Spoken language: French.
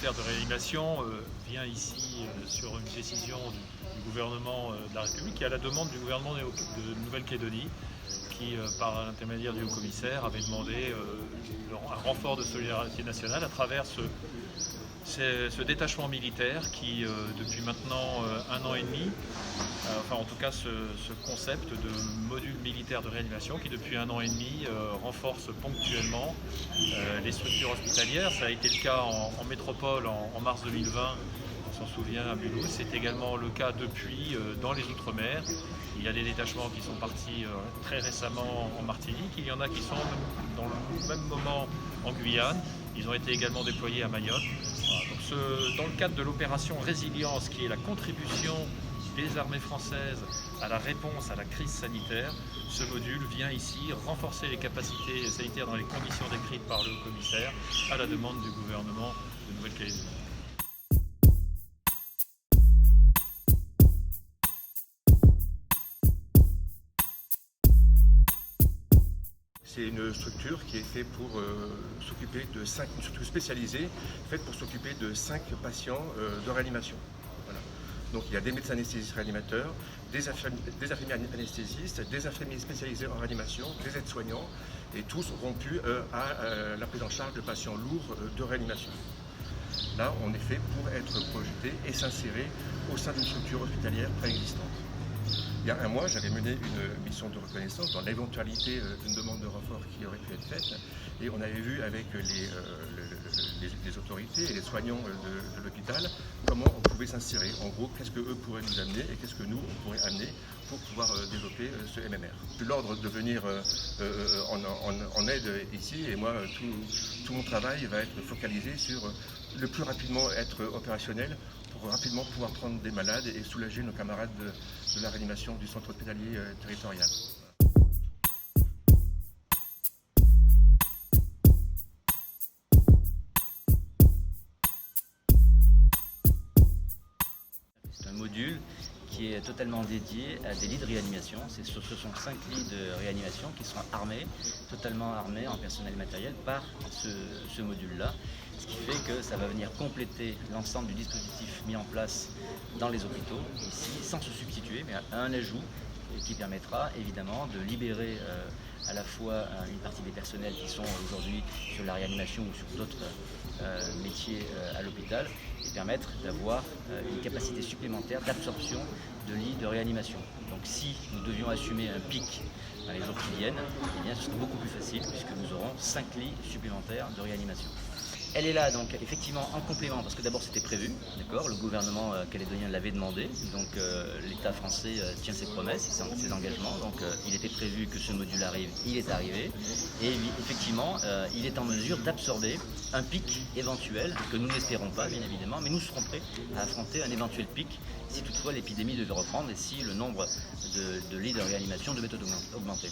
militaire de réanimation vient ici sur une décision du gouvernement de la République et à la demande du gouvernement de Nouvelle-Calédonie qui, par l'intermédiaire du haut-commissaire, avait demandé un renfort de solidarité nationale à travers ce détachement militaire qui, depuis maintenant 1 an et demi, enfin en tout cas ce concept de module militaire de réanimation qui depuis 1 an et demi renforce ponctuellement les structures hospitalières. Ça a été le cas en métropole en mars 2020, on s'en souvient à Mulhouse. C'est également le cas depuis dans les Outre-mer. Il y a des détachements qui sont partis très récemment en Martinique, il y en a qui sont dans le même moment en Guyane. Ils ont été également déployés à Mayotte. Voilà, donc dans le cadre de l'opération Résilience, qui est la contribution des armées françaises à la réponse à la crise sanitaire, ce module vient ici renforcer les capacités sanitaires dans les conditions décrites par le haut-commissaire à la demande du gouvernement de Nouvelle-Calédonie. C'est une structure qui est faite pour s'occuper de 5, une structure spécialisée, faite pour s'occuper de 5 patients de réanimation. Voilà. Donc il y a des médecins anesthésistes réanimateurs, des infirmiers anesthésistes, des infirmiers spécialisés en réanimation, des aides-soignants, et tous rompus à la prise en charge de patients lourds de réanimation. Là, on est fait pour être projeté et s'insérer au sein d'une structure hospitalière préexistante. Il y a 1 mois, j'avais mené une mission de reconnaissance dans l'éventualité d'une demande de renfort qui aurait pu être faite. Et on avait vu avec les autorités et les soignants de l'hôpital comment on pouvait s'insérer. En gros, qu'est-ce qu'eux pourraient nous amener et qu'est-ce que nous, on pourrait amener pour pouvoir développer ce MMR. J'ai l'ordre de venir en aide ici et moi, tout mon travail va être focalisé sur le plus rapidement être opérationnel pour rapidement pouvoir prendre des malades et soulager nos camarades de la réanimation du centre hospitalier territorial. C'est un module qui est totalement dédié à des lits de réanimation. Ce sont 5 lits de réanimation qui sont totalement armés en personnel matériel par ce module-là. Ce qui fait que ça va venir compléter l'ensemble du dispositif mis en place dans les hôpitaux, ici, sans se substituer, mais à un ajout qui permettra évidemment de libérer à la fois une partie des personnels qui sont aujourd'hui sur la réanimation ou sur d'autres métiers à l'hôpital et permettre d'avoir une capacité supplémentaire d'absorption de lits de réanimation. Donc si nous devions assumer un pic dans les jours qui viennent, eh bien, ce serait beaucoup plus facile puisque nous aurons 5 lits supplémentaires de réanimation. Elle est là donc effectivement en complément parce que d'abord c'était prévu, d'accord, le gouvernement calédonien l'avait demandé, donc l'État français tient ses promesses, ses engagements, donc il était prévu que ce module arrive, il est arrivé et effectivement il est en mesure d'absorber un pic éventuel que nous n'espérons pas bien évidemment, mais nous serons prêts à affronter un éventuel pic si toutefois l'épidémie devait reprendre et si le nombre de lits de réanimation devait augmenter.